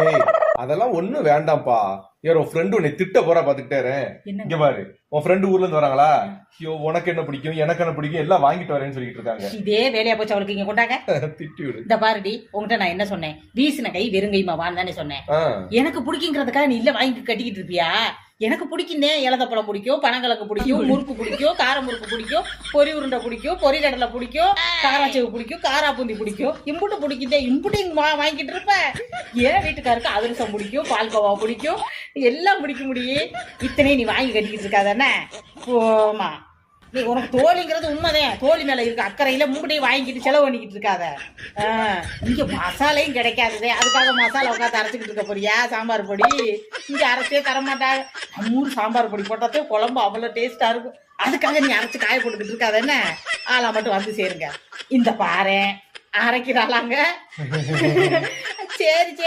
ஏய் அதெல்லாம் ஒண்ணும் வேண்டாம்ப்பா. யார் உன் ஃப்ரெண்டு உன்னை திட்ட போறா பாத்துக்கிட்டே. இங்க பாரு, உன் ஃப்ரெண்டு ஊர்ல இருந்து வராங்களா? ஐயோ உனக்கு என்ன பிடிக்கும், எனக்கு என்ன பிடிக்கும், எல்லாம் வாங்கிட்டு வரேன்னு சொல்லிட்டு இருக்காங்க. இதே வேலையா போச்சு அவளுக்கு. இங்க கொண்டாங்க. திட்டி விடு. இந்த பாருடி, உங்ககிட்ட நான் என்ன சொன்னேன்? வீசின கை வெறுங்கைமா வான்னு தானே சொன்னேன். எனக்கு பிடிக்குங்கிறதுக்காக நீ இல்ல வாங்கி கட்டிக்கிட்டு இருப்பியா? எனக்கு பிடிக்குன்னே. இலதப்பழம் பிடிக்கும், பனங்கிழங்கு பிடிக்கும், முறுக்கு பிடிக்கும், கார முறுக்கு பிடிக்கும், பொரி உருண்டை பிடிக்கும், பொரி கடலை பிடிக்கும், காராச்சேவு பிடிக்கும், காரா பூந்தி பிடிக்கும். இம்புட்டு பிடிக்குதே, இம்புட்டு வாங்கிட்டு இருப்ப. ஏன் வீட்டுக்காருக்கு அதிரசம் பிடிக்கும், பால்கோவா பிடிக்கும், எல்லாம் பிடிக்க முடியும். இத்தனையும் நீ வாங்கி கட்டிக்கிட்டு இருக்காதானே? போமா, நீ உனக்கு தோழிங்கிறது உண்மைதான். தோழி மேல இருக்க அக்கறையில மூட்டையும் வாங்கிட்டு செலவு பண்ணிக்கிட்டு இருக்காத. இங்க மசாலையும் கிடைக்காததே, அதுக்காக மசாலா உட்காந்து அரைச்சிக்கிட்டு இருக்க போறியா? சாம்பார் பொடி இங்க அரைச்சே தரமாட்டாங்க. நம்மூர் சாம்பார் பொடி போட்டாத்தே குழம்பு அவ்வளவு டேஸ்டா இருக்கும். அதுக்காக நீ அரைச்சு காய போட்டுக்கிட்டு இருக்காத என்ன? ஆளா மட்டும் வந்து சேருங்க. இந்த பாரு அரைக்கிறாளாங்க. சரி சரி.